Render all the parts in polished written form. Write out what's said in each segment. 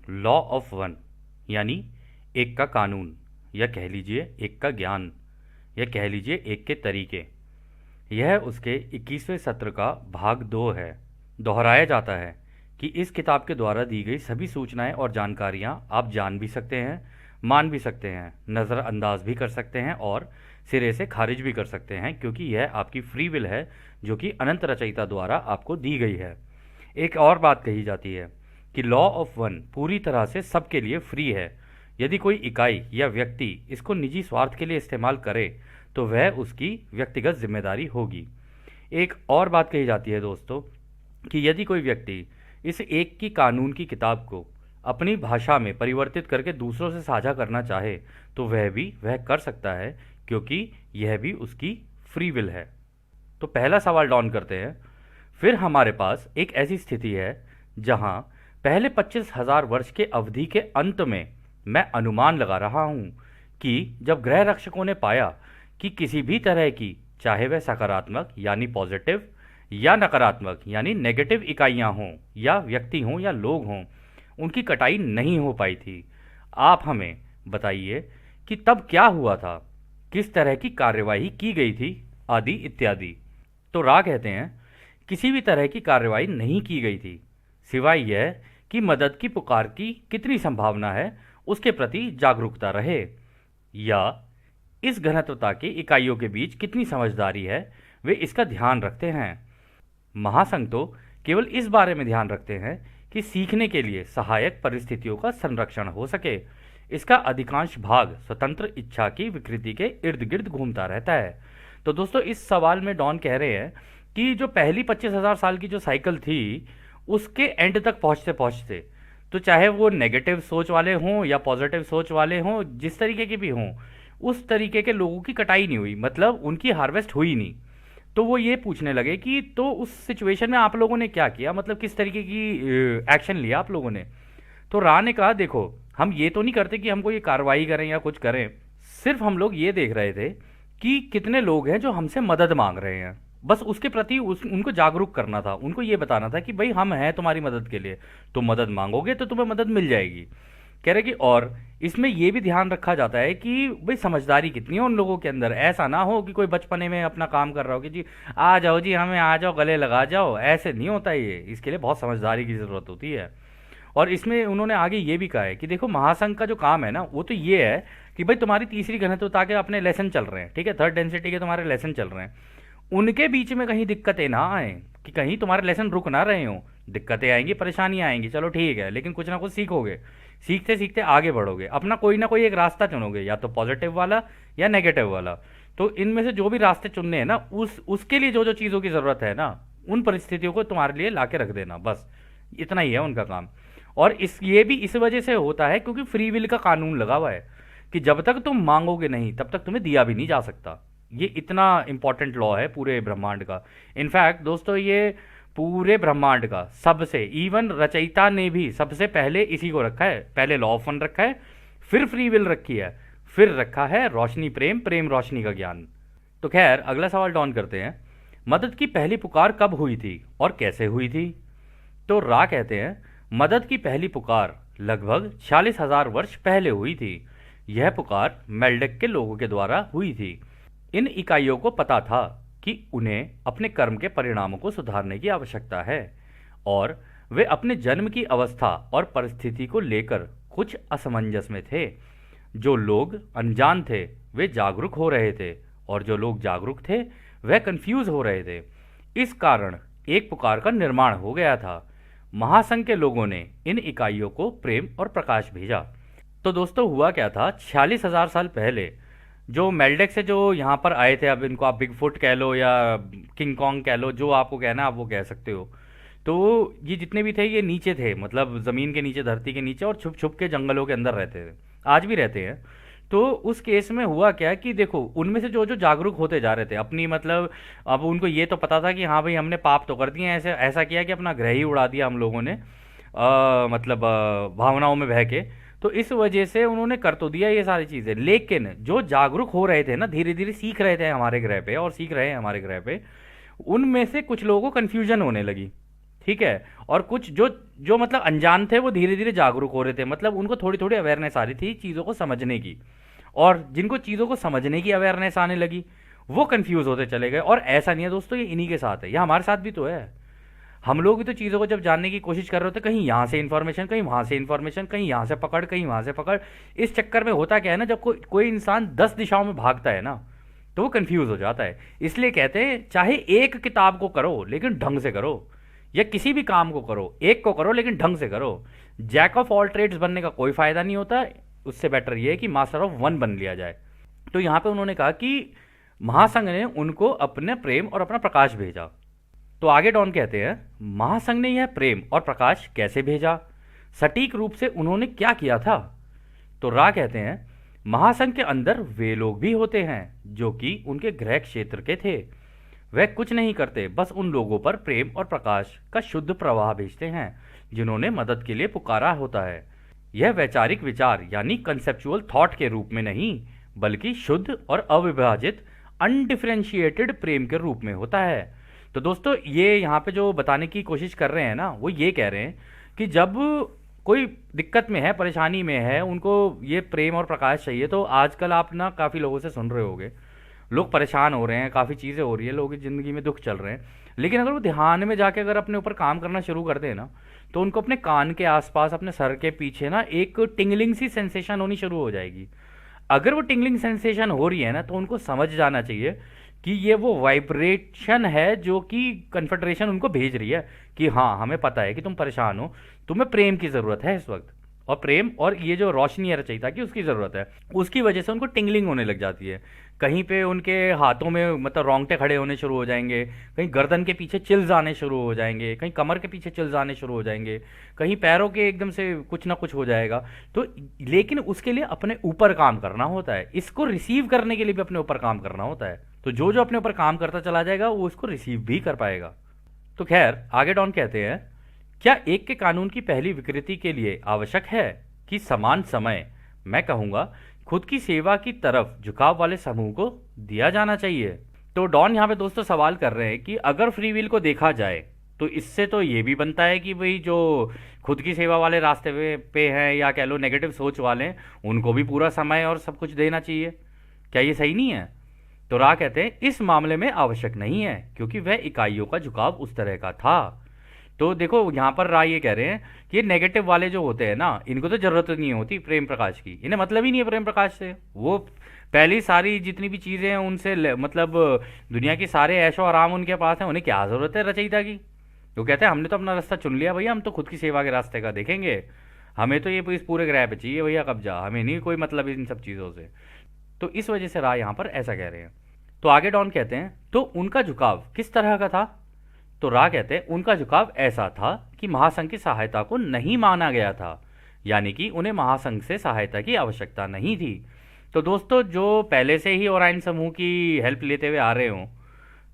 Law of one यानी एक का कानून, या कह लीजिए एक का ज्ञान, या कह लीजिए एक के तरीके। यह उसके 21वें सत्र का भाग 2 है। दोहराया जाता है कि इस किताब के द्वारा दी गई सभी सूचनाएं और जानकारियां आप जान भी सकते हैं, मान भी सकते हैं, नज़रअंदाज भी कर सकते हैं और सिरे से खारिज भी कर सकते हैं, क्योंकि यह आपकी फ्री विल है जो कि अनंत रचयिता द्वारा आपको दी गई है। एक और बात कही जाती है कि लॉ ऑफ वन पूरी तरह से सबके लिए फ्री है। यदि कोई इकाई या व्यक्ति इसको निजी स्वार्थ के लिए इस्तेमाल करे तो वह उसकी व्यक्तिगत जिम्मेदारी होगी। एक और बात कही जाती है दोस्तों कि यदि कोई व्यक्ति इस एक की कानून की किताब को अपनी भाषा में परिवर्तित करके दूसरों से साझा करना चाहे तो वह कर सकता है, क्योंकि यह भी उसकी फ्री विल है। तो पहला सवाल डॉन करते हैं। फिर हमारे पास एक ऐसी स्थिति है जहां पहले 25,000 वर्ष के अवधि के अंत में मैं अनुमान लगा रहा हूं कि जब ग्रह रक्षकों ने पाया कि किसी भी तरह की, चाहे वह सकारात्मक यानी पॉजिटिव या नकारात्मक यानी नेगेटिव इकाइयां हों या व्यक्ति हों या लोग हों, उनकी कटाई नहीं हो पाई थी। आप हमें बताइए कि तब क्या हुआ था, किस तरह की कार्यवाही की गई थी, आदि इत्यादि। तो रा कहते हैं किसी भी तरह की कार्यवाही नहीं की गई थी, सिवाय यह कि मदद की पुकार की कितनी संभावना है उसके प्रति जागरूकता रहे, या इस घनत्वता की इकाइयों के बीच कितनी समझदारी है, वे इसका ध्यान रखते हैं। महासंघ तो केवल इस बारे में ध्यान रखते हैं कि सीखने के लिए सहायक परिस्थितियों का संरक्षण हो सके। इसका अधिकांश भाग स्वतंत्र इच्छा की विकृति के इर्द गिर्द घूमता रहता है। तो दोस्तों इस सवाल में डॉन कह रहे हैं कि जो पहली 25,000 साल की जो साइकिल थी उसके एंड तक पहुंचते पहुंचते, तो चाहे वो नेगेटिव सोच वाले हों या पॉजिटिव सोच वाले हों, जिस तरीके के भी हों, उस तरीके के लोगों की कटाई नहीं हुई, मतलब उनकी हार्वेस्ट हुई नहीं। तो वो ये पूछने लगे कि तो उस सिचुएशन में आप लोगों ने क्या किया, मतलब किस तरीके की एक्शन लिया आप लोगों ने। तो रा ने कहा देखो, हम ये तो नहीं करते कि हमको ये कार्रवाई करें या कुछ करें, सिर्फ हम लोग ये देख रहे थे कि कितने लोग हैं जो हमसे मदद मांग रहे हैं, बस उसके प्रति उनको जागरूक करना था, उनको ये बताना था कि भाई हम हैं तुम्हारी मदद के लिए, तुम मदद मांगोगे तो तुम्हें मदद मिल जाएगी। कह रहे कि और इसमें यह भी ध्यान रखा जाता है कि भाई समझदारी कितनी है उन लोगों के अंदर। ऐसा ना हो कि कोई बचपने में अपना काम कर रहा हो कि जी आ जाओ जी, हमें आ जाओ, गले लगा जाओ, ऐसे नहीं होता ये, इसके लिए बहुत समझदारी की ज़रूरत होती है। और इसमें उन्होंने आगे ये भी कहा है कि देखो महासंघ का जो काम है ना वो तो ये है कि भाई तुम्हारी तीसरी घनत्वता के अपने लेसन चल रहे हैं, ठीक है, थर्ड डेंसिटी के तुम्हारे लेसन चल रहे हैं, उनके बीच में कहीं दिक्कतें ना आए, कि कहीं तुम्हारे लेसन रुक ना रहे हो। दिक्कतें आएंगी, परेशानियां आएंगी, चलो ठीक है, लेकिन कुछ ना कुछ सीखोगे, सीखते सीखते आगे बढ़ोगे, अपना कोई ना कोई एक रास्ता चुनोगे, या तो पॉजिटिव वाला या नेगेटिव वाला। तो इनमें से जो भी रास्ते चुनने हैं ना, उसके लिए जो जो चीज़ों की ज़रूरत है ना, उन परिस्थितियों को तुम्हारे लिए ला के रख देना, बस इतना ही है उनका काम। और ये भी इस वजह से होता है क्योंकि फ्री विल का कानून लगा हुआ है कि जब तक तुम मांगोगे नहीं तब तक तुम्हें दिया भी नहीं जा सकता। ये इतना इंपॉर्टेंट लॉ है पूरे ब्रह्मांड का। इनफैक्ट दोस्तों ये पूरे ब्रह्मांड का सबसे, इवन रचयिता ने भी सबसे पहले इसी को रखा है। पहले लॉ ऑफ वन रखा है, फिर फ्री विल रखी है, फिर रखा है रोशनी प्रेम, प्रेम रोशनी का ज्ञान। तो खैर अगला सवाल डॉन करते हैं, मदद की पहली पुकार कब हुई थी और कैसे हुई थी। तो रा कहते हैं मदद की पहली पुकार लगभग 46,000 वर्ष पहले हुई थी। यह पुकार मेल्डेक के लोगों के द्वारा हुई थी। इन इकाइयों को पता था कि उन्हें अपने कर्म के परिणामों को सुधारने की आवश्यकता है, और वे अपने जन्म की अवस्था और परिस्थिति को लेकर कुछ असमंजस में थे। जो लोग अनजान थे वे जागरूक हो रहे थे, और जो लोग जागरूक थे वह कंफ्यूज हो रहे थे। इस कारण एक पुकार का निर्माण हो गया था। महासंघ के लोगों ने इन इकाइयों को प्रेम और प्रकाश भेजा। तो दोस्तों हुआ क्या था, 46,000 साल पहले जो मेल्डेक से जो यहाँ पर आए थे, अब इनको आप बिग फुट कह लो या किंग कॉन्ग कह लो, जो आपको कहना है आप वो कह सकते हो। तो ये जितने भी थे ये नीचे थे, मतलब ज़मीन के नीचे, धरती के नीचे, और छुप छुप के जंगलों के अंदर रहते थे, आज भी रहते हैं। तो उस केस में हुआ क्या कि देखो उनमें से जो जो जागरूक होते जा रहे थे अपनी, मतलब अब उनको ये तो पता था कि हाँ भाई हमने पाप तो कर दिए, ऐसे ऐसा किया कि अपना ग्रह ही उड़ा दिया हम लोगों ने, मतलब भावनाओं में बह के। तो इस वजह से उन्होंने कर तो दिया ये सारी चीज़ें, लेकिन जो जागरूक हो रहे थे ना, धीरे धीरे सीख रहे थे हमारे ग्रह पे और सीख रहे हैं हमारे ग्रह पे, उनमें से कुछ लोगों को कन्फ्यूजन होने लगी ठीक है। और कुछ जो जो मतलब अनजान थे वो धीरे धीरे जागरूक हो रहे थे, मतलब उनको थोड़ी थोड़ी अवेयरनेस आ रही थी चीज़ों को समझने की। और जिनको चीज़ों को समझने की अवेयरनेस आने लगी वो कंफ्यूज होते चले गए। और ऐसा नहीं है दोस्तों, ये इन्हीं के साथ है, ये हमारे साथ भी तो है। हम लोग भी तो चीज़ों को जब जानने की कोशिश कर रहे होते, कहीं यहाँ से इन्फॉर्मेशन, कहीं वहाँ से इन्फॉर्मेशन, कहीं यहाँ से पकड़, कहीं वहाँ से पकड़। इस चक्कर में होता क्या है ना, जब कोई कोई इंसान 10 दिशाओं में भागता है ना, तो वो कंफ्यूज हो जाता है। इसलिए कहते हैं चाहे एक किताब को करो लेकिन ढंग से करो, या किसी भी काम को करो एक को करो लेकिन ढंग से करो। जैक ऑफ ऑल ट्रेड्स बनने का कोई फायदा नहीं होता, उससे बेटर ये है कि मास्टर ऑफ वन बन लिया जाए। तो यहाँ पे उन्होंने कहा कि महासंघ ने उनको अपने प्रेम और अपना प्रकाश भेजा। तो आगे डॉन कहते हैं, महासंघ ने यह प्रेम और प्रकाश कैसे भेजा, सटीक रूप से उन्होंने क्या किया था। तो रा कहते हैं, महासंघ के अंदर वे लोग भी होते हैं जो कि उनके गृह क्षेत्र के थे। वह कुछ नहीं करते, बस उन लोगों पर प्रेम और प्रकाश का शुद्ध प्रवाह भेजते हैं जिन्होंने मदद के लिए पुकारा होता है। यह वैचारिक विचार यानी कंसेप्चुअल थॉट के रूप में नहीं, बल्कि शुद्ध और अविभाजित अनडिफरेंशिएटेड प्रेम के रूप में होता है। तो दोस्तों ये यहाँ पे जो बताने की कोशिश कर रहे हैं ना, वो ये कह रहे हैं कि जब कोई दिक्कत में है, परेशानी में है, उनको ये प्रेम और प्रकाश चाहिए। तो आजकल आप ना काफ़ी लोगों से सुन रहे होगे, लोग परेशान हो रहे हैं, काफ़ी चीज़ें हो रही है, लोगों की ज़िंदगी में दुख चल रहे हैं। लेकिन अगर वो ध्यान में जाके अगर अपने ऊपर काम करना शुरू कर दें ना, तो उनको अपने कान के आसपास, अपने सर के पीछे ना एक टिंगलिंग सी सेंसेशन होनी शुरू हो जाएगी। अगर वो टिंगलिंग सेंसेशन हो रही है ना, तो उनको समझ जाना चाहिए कि ये वो वाइब्रेशन है जो कि कन्फेडरेशन उनको भेज रही है कि हाँ हमें पता है कि तुम परेशान हो, तुम्हें प्रेम की ज़रूरत है इस वक्त, और प्रेम और ये जो रोशनी है रचयिता की उसकी ज़रूरत है। उसकी वजह से उनको टिंगलिंग होने लग जाती है। कहीं पे उनके हाथों में मतलब रोंगटे खड़े होने शुरू हो जाएंगे, कहीं गर्दन के पीछे चिल्स आने शुरू हो जाएंगे, कहीं कमर के पीछे चिल्स आने शुरू हो जाएंगे, कहीं पैरों के एकदम से कुछ ना कुछ हो जाएगा। तो लेकिन उसके लिए अपने ऊपर काम करना होता है, इसको रिसीव करने के लिए भी अपने ऊपर काम करना होता है। तो जो जो अपने ऊपर काम करता चला जाएगा वो इसको रिसीव भी कर पाएगा। तो खैर आगे डॉन कहते हैं, क्या एक के कानून की पहली विकृति के लिए आवश्यक है कि समान समय, मैं कहूंगा खुद की सेवा की तरफ झुकाव वाले समूह को दिया जाना चाहिए। तो डॉन यहाँ पे दोस्तों सवाल कर रहे हैं कि अगर फ्री विल को देखा जाए तो इससे तो ये भी बनता है कि भाई जो खुद की सेवा वाले रास्ते पे हैं, या कह लो नेगेटिव सोच वाले हैं, उनको भी पूरा समय और सब कुछ देना चाहिए। क्या ये सही नहीं है? तो रा कहते हैं इस मामले में आवश्यक नहीं है, क्योंकि वह इकाइयों का झुकाव उस तरह का था। तो देखो यहाँ पर राय ये कह रहे हैं कि ये नेगेटिव वाले जो होते हैं ना, इनको तो जरूरत नहीं होती प्रेम प्रकाश की, इन्हें मतलब ही नहीं है प्रेम प्रकाश से। वो पहली सारी जितनी भी चीज़ें हैं उनसे मतलब दुनिया की सारे ऐशो आराम उनके पास है, उन्हें क्या ज़रूरत है रचयिता की। तो कहते हैं हमने तो अपना रास्ता चुन लिया भैया, हम तो खुद की सेवा के रास्ते का देखेंगे, हमें तो ये इस पूरे ग्रह पे चाहिए भैया कब्जा, हमें नहीं कोई मतलब इन सब चीज़ों से। तो इस वजह से राय यहाँ पर ऐसा कह रहे हैं। तो आगे डॉन कहते हैं, तो उनका झुकाव किस तरह का था। तो रा कहते हैं उनका झुकाव ऐसा था कि महासंघ की सहायता को नहीं माना गया था, यानी कि उन्हें महासंघ से सहायता की आवश्यकता नहीं थी। तो दोस्तों जो पहले से ही ओराइन समूह की हेल्प लेते हुए आ रहे हों,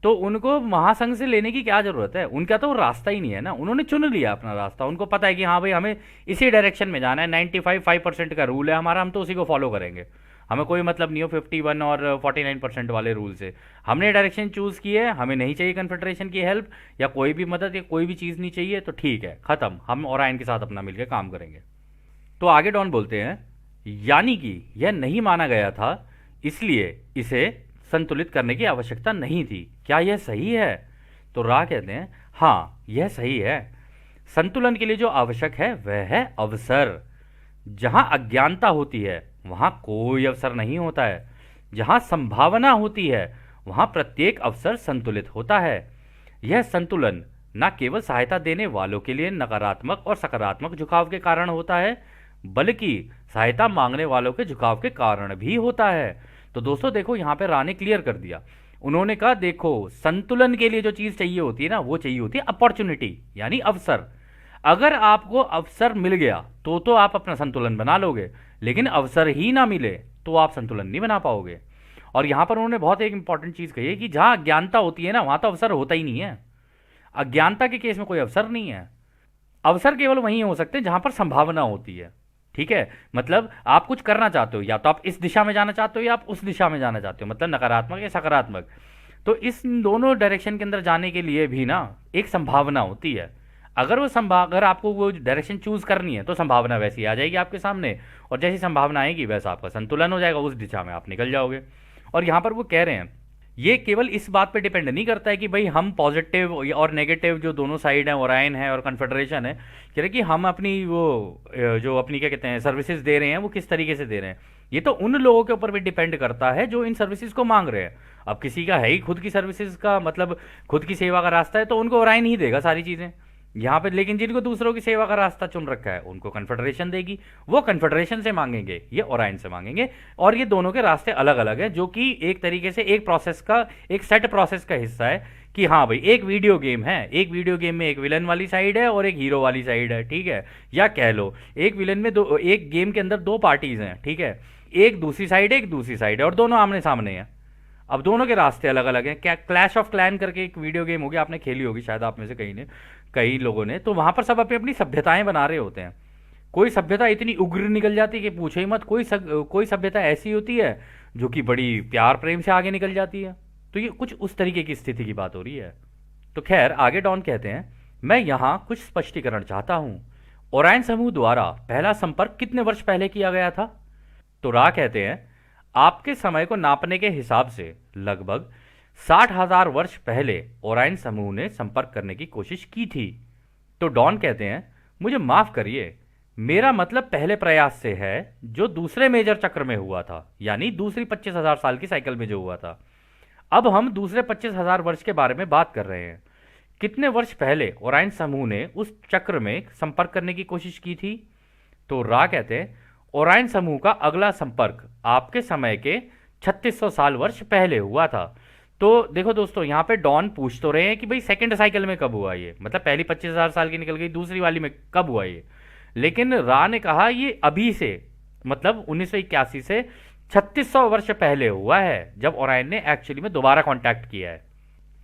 तो उनको महासंघ से लेने की क्या ज़रूरत है, उनका तो रास्ता ही नहीं है ना, उन्होंने चुन लिया अपना रास्ता। उनको पता है कि हाँ भाई हमें इसी डायरेक्शन में जाना है, 95% का रूल है हमारा, हम तो उसी को फॉलो करेंगे, हमें कोई मतलब नहीं हो 51 और 49% वाले रूल से। हमने डायरेक्शन चूज़ की है, हमें नहीं चाहिए कन्फेडरेशन की हेल्प या कोई भी मदद या कोई भी चीज़ नहीं चाहिए, तो ठीक है ख़त्म, हम ओराइन के साथ अपना मिलकर काम करेंगे। तो आगे डॉन बोलते हैं, यानी कि यह नहीं माना गया था, इसलिए इसे संतुलित करने की आवश्यकता नहीं थी। क्या यह सही है? तो रा कहते हैं हाँ यह सही है। संतुलन के लिए जो आवश्यक है वह है अवसर। जहां अज्ञानता होती है वहां कोई अवसर नहीं होता है, जहां संभावना होती है वहां प्रत्येक अवसर संतुलित होता है। यह संतुलन न केवल सहायता देने वालों के लिए नकारात्मक और सकारात्मक झुकाव के कारण होता है, बल्कि सहायता मांगने वालों के झुकाव के कारण भी होता है। तो दोस्तों देखो यहाँ पे राने क्लियर कर दिया, उन्होंने कहा देखो संतुलन के लिए जो चीज़ चाहिए होती है ना, वो चाहिए होती है अपॉर्चुनिटी यानी अवसर। अगर आपको अवसर मिल गया तो आप अपना संतुलन बना लोगे, लेकिन अवसर ही ना मिले तो आप संतुलन नहीं बना पाओगे। और यहां पर उन्होंने बहुत एक इंपॉर्टेंट चीज़ कही है कि जहां अज्ञानता होती है ना, वहां तो अवसर होता ही नहीं है। अज्ञानता के केस में कोई अवसर नहीं है। अवसर केवल वहीं हो सकते हैं जहां पर संभावना होती है। ठीक है, मतलब आप कुछ करना चाहते हो, या तो आप इस दिशा में जाना चाहते हो या आप उस दिशा में जाना चाहते हो, मतलब नकारात्मक या सकारात्मक। तो इस दोनों डायरेक्शन के अंदर जाने के लिए भी ना एक संभावना होती है। अगर अगर आपको वो डायरेक्शन चूज करनी है तो संभावना वैसी आ जाएगी आपके सामने, और जैसी संभावना आएगी वैसा आपका संतुलन हो जाएगा, उस दिशा में आप निकल जाओगे। और यहाँ पर वो कह रहे हैं ये केवल इस बात पे डिपेंड नहीं करता है कि भाई हम पॉजिटिव और नेगेटिव जो दोनों साइड हैं, ओरायन है और कन्फेडरेशन है, कह रहे कि हम अपनी वो जो अपनी क्या कहते हैं सर्विसेज दे रहे हैं वो किस तरीके से दे रहे हैं। ये तो उन लोगों के ऊपर भी डिपेंड करता है जो इन सर्विसेज को मांग रहे हैं। अब किसी का है ही खुद की सर्विसेज का मतलब खुद की सेवा का रास्ता है, तो उनको ओरायन ही देगा सारी चीज़ें यहाँ पे। लेकिन जिनको दूसरों की सेवा का रास्ता चुन रखा है उनको कन्फेडरेशन देगी, वो कन्फेडरेशन से मांगेंगे, ये ओरायन से मांगेंगे। और ये दोनों के रास्ते अलग अलग हैं, जो कि एक तरीके से एक प्रोसेस का, एक सेट प्रोसेस का हिस्सा है कि हाँ भाई एक वीडियो गेम है, एक वीडियो गेम में एक विलन वाली साइड है और एक हीरो वाली साइड है, ठीक है। या कह लो एक विलन में दो, एक गेम के अंदर दो पार्टीज हैं, ठीक है, एक दूसरी साइड है एक दूसरी साइड है और दोनों आमने सामने हैं। अब दोनों के रास्ते अलग अलग हैं। क्या क्लैश ऑफ क्लैन करके एक वीडियो गेम होगी, आपने खेली होगी शायद आप में से कई लोगों ने, तो वहां पर सब अपनी अपनी सभ्यताएं बना रहे होते हैं। कोई सभ्यता इतनी उग्र निकल जाती है कि पूछो ही मत, कोई सभ्यता ऐसी होती है जो कि बड़ी प्यार प्रेम से आगे निकल जाती है। तो ये कुछ उस तरीके की स्थिति की बात हो रही है। तो खैर आगे डॉन कहते हैं, मैं यहाँ कुछ स्पष्टीकरण चाहता हूँ। ओरायन समूह द्वारा पहला संपर्क कितने वर्ष पहले किया गया था? तो रा कहते हैं, आपके समय को नापने के हिसाब से लगभग 60,000 वर्ष पहले ओरायन समूह ने संपर्क करने की कोशिश की थी। तो डॉन कहते हैं, मुझे माफ करिए, मेरा मतलब पहले प्रयास से है जो दूसरे मेजर चक्र में हुआ था, यानी दूसरी 25,000 साल की साइकिल में जो हुआ था। अब हम दूसरे 25,000 वर्ष के बारे में बात कर रहे हैं। कितने वर्ष पहले ओरायन समूह ने उस चक्र में संपर्क करने की कोशिश की थी? तो रा कहते हैं, ओरायन समूह का अगला संपर्क आपके समय के 3600 साल वर्ष पहले हुआ था। तो देखो दोस्तों, यहाँ पे डॉन पूछ तो रहे हैं कि भाई सेकंड साइकिल में कब हुआ ये, मतलब पहली 25,000 साल की निकल गई, दूसरी वाली में कब हुआ ये। लेकिन रा ने कहा ये अभी से, मतलब 1981 से 3600 वर्ष पहले हुआ है, जब ओरायन ने एक्चुअली में दोबारा कांटेक्ट किया है।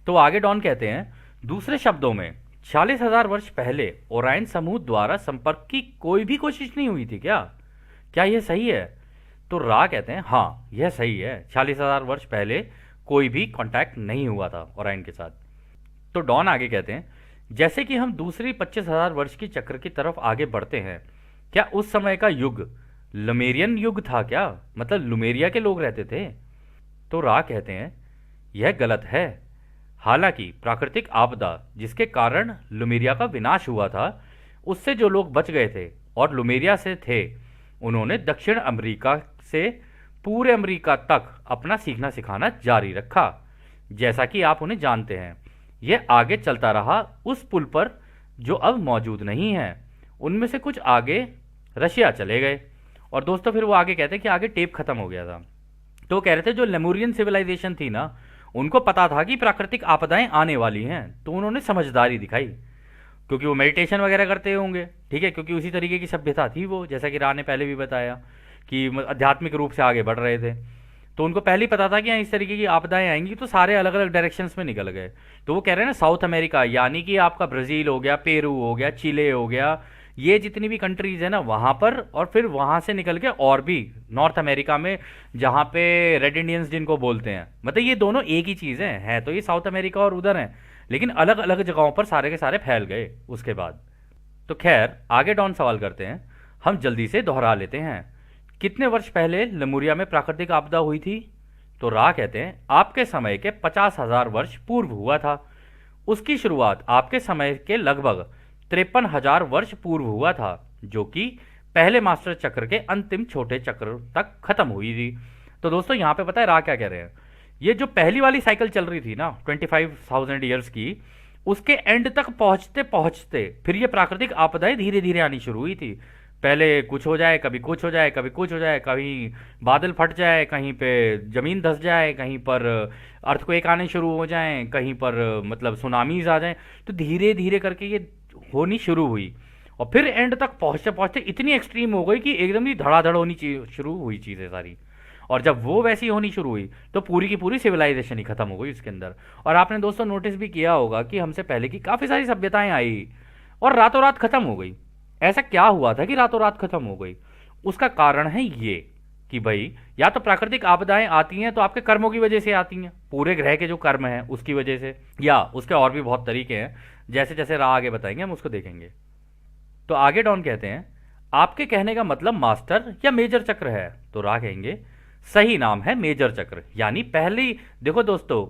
तो आगे डॉन कहते हैं, दूसरे शब्दों में 40,000 वर्ष पहले ओरायन समूह द्वारा संपर्क की कोई भी कोशिश नहीं हुई थी क्या यह सही है? तो रा कहते हैं, हाँ यह सही है, 40,000 वर्ष पहले कोई भी कांटेक्ट नहीं हुआ था ओरायन के साथ। तो डॉन आगे कहते हैं, जैसे कि हम दूसरी 25,000 वर्ष की चक्र की तरफ आगे बढ़ते हैं, क्या उस समय का युग लुमेरियन युग था क्या? मतलब लुमेरिया के लोग रहते थे? तो रा कहते हैं, यह गलत है। हालांकि प्राकृतिक आपदा जिसके कारण लुमेरिया का विनाश हुआ था, उससे जो लोग बच गए थे और लुमेरिया से थे, उन्होंने दक्षिण अमेरिका से पूरे अमेरिका तक अपना सीखना सिखाना जारी रखा। जैसा कि आप उन्हें जानते हैं, यह आगे चलता रहा उस पुल पर जो अब मौजूद नहीं है। उनमें से कुछ आगे रशिया चले गए। और दोस्तों फिर वो आगे कहते हैं कि आगे टेप खत्म हो गया था। तो वो कह रहे थे जो लेमुरियन सिविलाइजेशन थी ना, उनको पता था कि प्राकृतिक आपदाएं आने वाली हैं, तो उन्होंने समझदारी दिखाई, क्योंकि वो मेडिटेशन वगैरह करते होंगे, ठीक है, क्योंकि उसी तरीके की सभ्यता थी वो, जैसा कि रा ने पहले भी बताया कि आध्यात्मिक रूप से आगे बढ़ रहे थे। तो उनको पहले ही पता था कि यहाँ इस तरीके की आपदाएं आएंगी, तो सारे अलग अलग डायरेक्शंस में निकल गए। तो वो कह रहे हैं ना, साउथ अमेरिका यानी कि आपका ब्राज़ील हो गया, पेरू हो गया, चिले हो गया, ये जितनी भी कंट्रीज है ना वहाँ पर, और फिर वहाँ से निकल के और भी नॉर्थ अमेरिका में जहाँ पे रेड इंडियंस जिनको बोलते हैं, मतलब ये दोनों एक ही चीज़ है तो ये साउथ अमेरिका और उधर हैं, लेकिन अलग अलग जगहों पर सारे के सारे फैल गए उसके बाद। तो खैर आगे डॉन सवाल करते हैं, हम जल्दी से दोहरा लेते हैं, कितने वर्ष पहले लेमुरिया में प्राकृतिक आपदा हुई थी? तो रा कहते हैं, आपके समय के 50,000 वर्ष पूर्व हुआ था। उसकी शुरुआत आपके समय के लगभग 53,000 वर्ष पूर्व हुआ था, जो कि पहले मास्टर चक्र के अंतिम छोटे चक्र तक खत्म हुई थी। तो दोस्तों यहाँ पे पता है रा क्या कह रहे हैं, ये जो पहली वाली साइकिल चल रही थी ना 25,000 ईयर्स की, उसके एंड तक पहुंचते पहुंचते फिर ये प्राकृतिक आपदाएं धीरे धीरे आनी शुरू हुई थी। पहले कुछ हो जाए, कभी कुछ हो जाए, कभी कुछ हो जाए, कहीं बादल फट जाए, कहीं पे जमीन धंस जाए, कहीं पर अर्थक्वेक आने शुरू हो जाएं, कहीं पर मतलब सुनामीज आ जाएं। तो धीरे धीरे करके ये होनी शुरू हुई और फिर एंड तक पहुंचते पहुंचते इतनी एक्सट्रीम हो गई कि एकदम ही धड़ाधड़ होनी शुरू हुई चीज़ें सारी। और जब वो वैसी होनी शुरू हुई तो पूरी की पूरी सिविलाइजेशन ही खत्म हो गई उसके अंदर। और आपने दोस्तों नोटिस भी किया होगा कि हमसे पहले की काफ़ी सारी सभ्यताएं आई और रातों रात खत्म हो गई। ऐसा क्या हुआ था कि रातों रात खत्म हो गई? उसका कारण है ये कि भाई या तो प्राकृतिक आपदाएं आती हैं तो आपके कर्मों की वजह से आती हैं, पूरे ग्रह के जो कर्म हैं उसकी वजह से, या उसके और भी बहुत तरीके हैं, जैसे जैसे राह आगे बताएंगे हम उसको देखेंगे। तो आगे डॉन कहते हैं, आपके कहने का मतलब मास्टर या मेजर चक्र है? तो राह कहेंगे, सही नाम है मेजर चक्र। यानी पहली, देखो दोस्तों,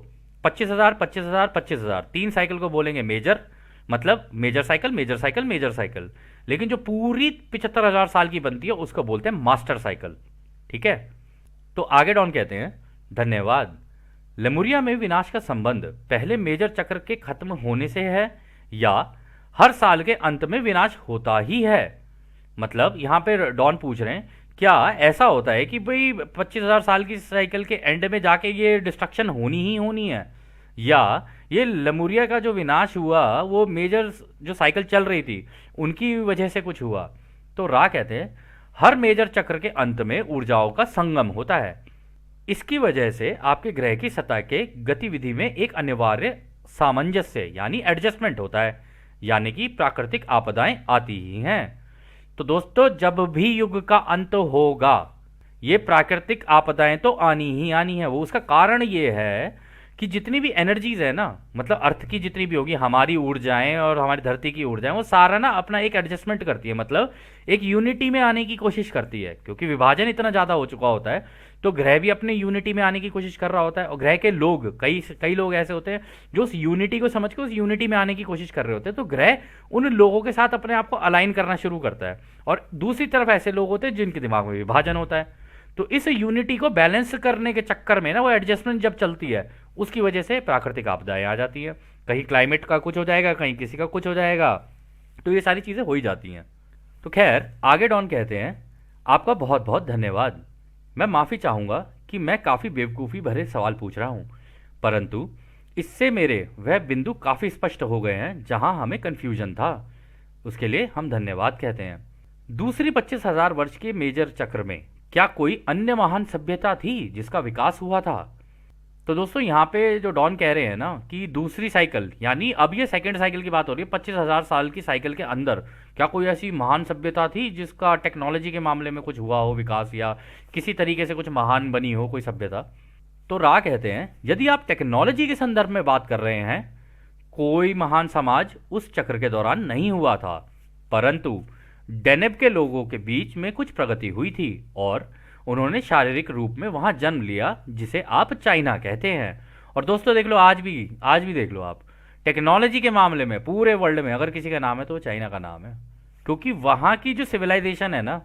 25,000 25,000 25,000 तीन साइकिल को बोलेंगे मेजर, मतलब major cycle major cycle major cycle. लेकिन जो पूरी 75,000 साल की बनती है उसको बोलते हैं मास्टर साइकिल। ठीक है। तो आगे डॉन कहते हैं, धन्यवाद। लेमुरिया में विनाश का संबंध पहले मेजर चक्र के खत्म होने से है या हर साल के अंत में विनाश होता ही है? मतलब यहां पे डॉन पूछ रहे हैं, क्या ऐसा होता है कि भाई 25,000 साल की साइकिल के एंड में जाके ये डिस्ट्रक्शन होनी ही होनी है, या ये लेमुरिया का जो विनाश हुआ वो मेजर जो साइकिल चल रही थी उनकी वजह से कुछ हुआ? तो रा कहते हैं, हर मेजर चक्र के अंत में ऊर्जाओं का संगम होता है। इसकी वजह से आपके ग्रह की सतह के गतिविधि में एक अनिवार्य सामंजस्य यानी एडजस्टमेंट होता है, यानी कि प्राकृतिक आपदाएं आती ही हैं। तो दोस्तों, जब भी युग का अंत होगा ये प्राकृतिक आपदाएं तो आनी ही आनी है। वो उसका कारण ये है कि जितनी भी एनर्जीज है ना, मतलब अर्थ की जितनी भी होगी, हमारी ऊर्जाएं और हमारी धरती की ऊर्जाएं, वो सारा ना अपना एक एडजस्टमेंट करती है, मतलब एक यूनिटी में आने की कोशिश करती है। क्योंकि विभाजन इतना ज़्यादा हो चुका होता है तो ग्रह भी अपने यूनिटी में आने की कोशिश कर रहा होता है, और ग्रह के लोग, कई कई लोग ऐसे होते हैं जो उस यूनिटी को समझ के उस यूनिटी में आने की कोशिश कर रहे होते हैं। तो ग्रह उन लोगों के साथ अपने आप को अलाइन करना शुरू करता है, और दूसरी तरफ ऐसे लोग होते हैं जिनके दिमाग में विभाजन होता है। तो इस यूनिटी को बैलेंस करने के चक्कर में ना, वो एडजस्टमेंट जब चलती है उसकी वजह से प्राकृतिक आपदाएं आ जाती है। कहीं क्लाइमेट का कुछ हो जाएगा, कहीं किसी का कुछ हो जाएगा, तो ये सारी चीज़ें हो ही जाती हैं। तो खैर, आगे डॉन कहते हैं, आपका बहुत बहुत धन्यवाद। मैं माफ़ी चाहूँगा कि मैं काफ़ी बेवकूफ़ी भरे सवाल पूछ रहा हूँ, परंतु इससे मेरे वह बिंदु काफ़ी स्पष्ट हो गए हैं जहाँ हमें कन्फ्यूजन था। उसके लिए हम धन्यवाद कहते हैं। दूसरी 25,000 वर्ष के मेजर चक्र में क्या कोई अन्य महान सभ्यता थी जिसका विकास हुआ था? तो दोस्तों, यहाँ पे जो डॉन कह रहे हैं ना कि दूसरी साइकिल, यानी अब ये सेकंड साइकिल की बात हो रही है, 25,000 साल की साइकिल के अंदर क्या कोई ऐसी महान सभ्यता थी जिसका टेक्नोलॉजी के मामले में कुछ हुआ हो विकास, या किसी तरीके से कुछ महान बनी हो कोई सभ्यता? तो रा कहते हैं, यदि आप टेक्नोलॉजी के संदर्भ में बात कर रहे हैं, कोई महान समाज उस चक्र के दौरान नहीं हुआ था, परंतु डेनेब के लोगों के बीच में कुछ प्रगति हुई थी और उन्होंने शारीरिक रूप में वहां जन्म लिया, जिसे आप चाइना कहते हैं। और दोस्तों देख लो, आज भी देख लो आप, टेक्नोलॉजी के मामले में पूरे वर्ल्ड में अगर किसी का नाम है तो वो चाइना का नाम है। क्योंकि वहाँ की जो सिविलाइजेशन है ना,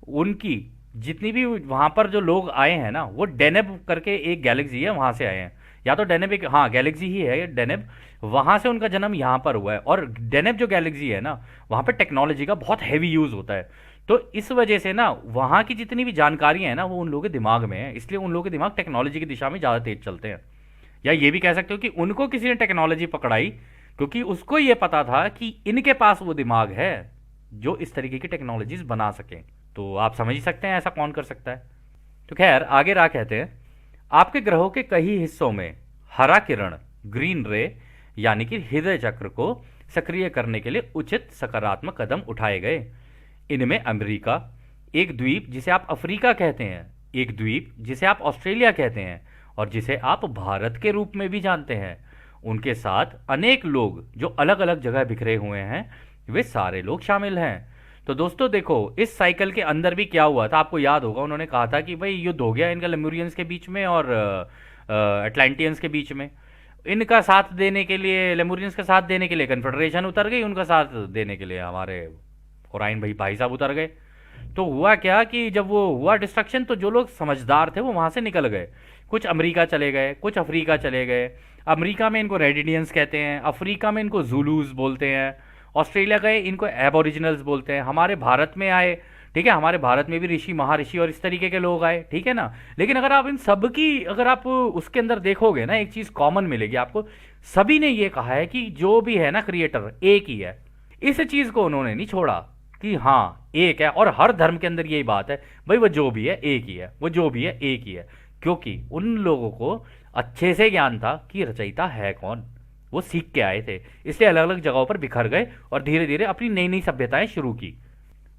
उनकी जितनी भी वहाँ पर जो लोग आए हैं ना, वो डेनेब करके एक गैलेक्सी है वहाँ से आए हैं, या तो डेनेब एक, हाँ गैलेक्सी ही है डेनेब, वहाँ से उनका जन्म यहाँ पर हुआ है। और डेनेब जो गैलेक्सी है ना, वहाँ पर टेक्नोलॉजी का बहुत हैवी यूज़ होता है। तो इस वजह से ना वहाँ की जितनी भी जानकारियाँ हैं ना, वो उन लोगों के दिमाग में है, इसलिए उन लोगों के दिमाग टेक्नोलॉजी की दिशा में ज़्यादा तेज चलते हैं। या ये भी कह सकते हो कि उनको किसी ने टेक्नोलॉजी पकड़ाई क्योंकि उसको ये पता था कि इनके पास वो दिमाग है जो इस तरीके की टेक्नोलॉजीज बना सकें। तो आप समझ ही सकते हैं ऐसा कौन कर सकता है। तो खैर, आगे रा कहते हैं, आपके ग्रहों के कई हिस्सों में हरा किरण, ग्रीन रे, यानी कि हृदय चक्र को सक्रिय करने के लिए उचित सकारात्मक कदम उठाए गए। इनमें अमेरिका, एक द्वीप जिसे आप अफ्रीका कहते हैं, एक द्वीप जिसे आप ऑस्ट्रेलिया कहते हैं, और जिसे आप भारत के रूप में भी जानते हैं, उनके साथ अनेक लोग जो अलग अलग जगह बिखरे हुए हैं, वे सारे लोग शामिल हैं। तो दोस्तों देखो, इस साइकिल के अंदर भी क्या हुआ था, आपको याद होगा उन्होंने कहा था कि भाई युद्ध हो गया इनका लेमुरियंस के बीच में और अटलांटियंस के बीच में। इनका साथ देने के लिए, लेमुरियंस का साथ देने के लिए कन्फेडरेशन उतर गई, उनका साथ देने के लिए हमारे ओराइन भाई साहब उतर गए। तो हुआ क्या कि जब वो हुआ डिस्ट्रक्शन, तो जो लोग समझदार थे वो वहाँ से निकल गए, कुछ अमेरिका चले गए, कुछ अफ्रीका चले गए। अमेरिका में इनको रेड इंडियंस कहते हैं, अफ्रीका में इनको जूलूस बोलते हैं, ऑस्ट्रेलिया गए इनको एबोरिजिनल्स बोलते हैं, हमारे भारत में आए, ठीक है, हमारे भारत में भी ऋषि महर्षि और इस तरीके के लोग आए, ठीक है ना। लेकिन अगर आप इन सब की, अगर आप उसके अंदर देखोगे ना, एक चीज़ कॉमन मिलेगी आपको, सभी ने ये कहा है कि जो भी है ना क्रिएटर एक ही है। इस चीज़ को उन्होंने नहीं छोड़ा कि हाँ एक है, और हर धर्म के अंदर यही बात है, भाई वो जो भी है एक ही है, वो जो भी है एक ही है, क्योंकि उन लोगों को अच्छे से ज्ञान था कि रचयिता है कौन, वो सीख के आए थे, इसलिए अलग अलग जगहों पर बिखर गए और धीरे धीरे अपनी नई नई सभ्यताएं शुरू की।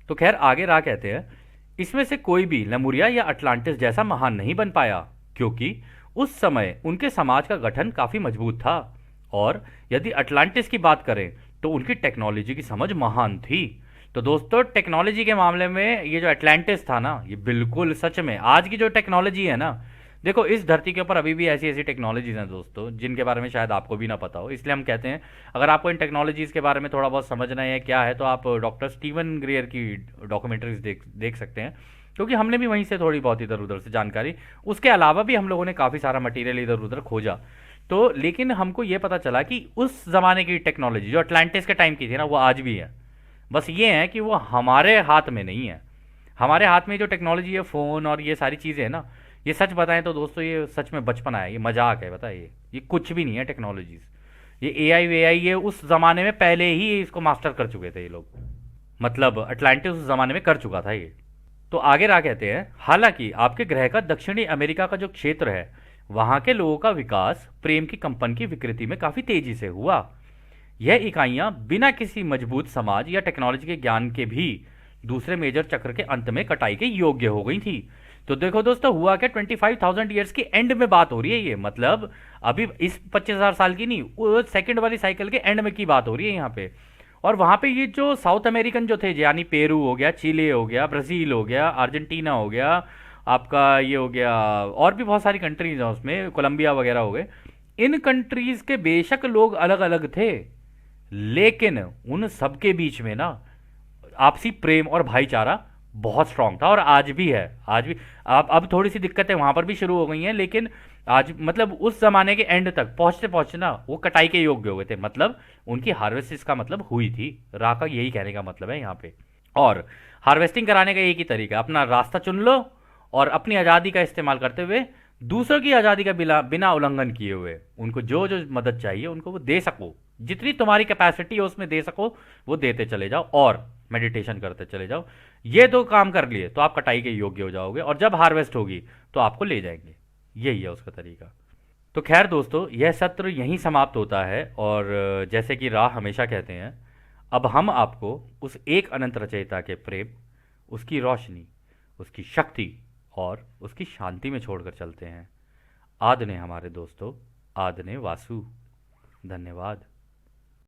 तो खैर, आगे रा कहते हैं, इसमें से कोई भी लेमुरिया या अटलांटिस जैसा महान नहीं बन पाया, क्योंकि उस समय उनके समाज का गठन काफी मजबूत था। और यदि अटलांटिस की बात करें तो उनकी टेक्नोलॉजी की समझ महान थी। तो दोस्तों, टेक्नोलॉजी के मामले में ये जो अटलांटिस था ना, ये बिल्कुल सच में आज की जो टेक्नोलॉजी है ना, देखो इस धरती के ऊपर अभी भी ऐसी ऐसी टेक्नोलॉजीज हैं दोस्तों जिनके बारे में शायद आपको भी ना पता हो। इसलिए हम कहते हैं, अगर आपको इन टेक्नोलॉजीज के बारे में थोड़ा बहुत समझना है क्या है, तो आप डॉक्टर स्टीवन ग्रेयर की डॉक्यूमेंट्रीज देख देख सकते हैं, क्योंकि हमने भी वहीं से थोड़ी बहुत इधर उधर से जानकारी, उसके अलावा भी हम लोगों ने काफ़ी सारा मटेरियल इधर उधर खोजा। तो लेकिन हमको ये पता चला कि उस ज़माने की टेक्नोलॉजी जो अटलांटिस के टाइम की थी ना, वो आज भी है। बस ये है कि वो हमारे हाथ में नहीं है। हमारे हाथ में जो टेक्नोलॉजी है, फ़ोन और ये सारी चीज़ें हैं ना, ये सच बताएं तो दोस्तों ये सच में बचपना है, ये मजाक है, बताइए, ये कुछ भी नहीं है टेक्नोलॉजीज। ये एआई वेआई ये उस ज़माने में पहले ही इसको मास्टर कर चुके थे ये लोग। मतलब अटलांटिस उस ज़माने में कर चुका था ये। तो आगे रा कहते हैं, हालांकि आपके ग्रह का दक्षिणी अमेरिका का जो क्षेत्र है, वहां के लोगों का विकास प्रेम की कंपन की विकृति में काफी तेजी से हुआ। यह इकाइयां बिना किसी मजबूत समाज या टेक्नोलॉजी के ज्ञान के भी दूसरे मेजर चक्र के अंत में कटाई के योग्य हो गई थी। तो देखो दोस्तों, हुआ क्या, 25,000 ईयर्स की एंड में बात हो रही है ये, मतलब अभी इस 25,000 साल की नहीं, वो सेकंड वाली साइकिल के एंड में की बात हो रही है यहाँ पे। और वहाँ पे ये जो साउथ अमेरिकन जो थे, यानी पेरू हो गया, चिले हो गया, ब्राज़ील हो गया, अर्जेंटीना हो गया, आपका ये हो गया, और भी बहुत सारी कंट्रीज हैं उसमें, कोलंबिया वगैरह हो गए। इन कंट्रीज के बेशक लोग अलग अलग थे, लेकिन उन सबके बीच में ना आपसी प्रेम और भाईचारा बहुत स्ट्रांग था, और आज भी है, आज भी। अब थोड़ी सी दिक्कतें वहां पर भी शुरू हो गई हैं, लेकिन आज मतलब उस जमाने के एंड तक पहुंचते पहुंचते ना वो कटाई के योग्य हो गए थे, मतलब उनकी हार्वेस्ट इसका मतलब हुई थी। रा का यही कहने का मतलब है यहाँ पे। और हार्वेस्टिंग कराने का एक ही तरीका है, अपना रास्ता चुन लो और अपनी आज़ादी का इस्तेमाल करते हुए दूसरों की आज़ादी का बिना उल्लंघन किए हुए उनको जो जो मदद चाहिए उनको वो दे सको, जितनी तुम्हारी कैपेसिटी है उसमें दे सको, वो देते चले जाओ और मेडिटेशन करते चले जाओ। ये दो काम कर लिए तो आप कटाई के योग्य हो जाओगे, और जब हार्वेस्ट होगी तो आपको ले जाएंगे। यही है उसका तरीका। तो खैर दोस्तों, यह सत्र यहीं समाप्त होता है, और जैसे कि राह हमेशा कहते हैं, अब हम आपको उस एक अनंत रचयिता के प्रेम, उसकी रोशनी, उसकी शक्ति और उसकी शांति में छोड़कर चलते हैं। आद ने हमारे दोस्तों, आद ने वासु। धन्यवाद।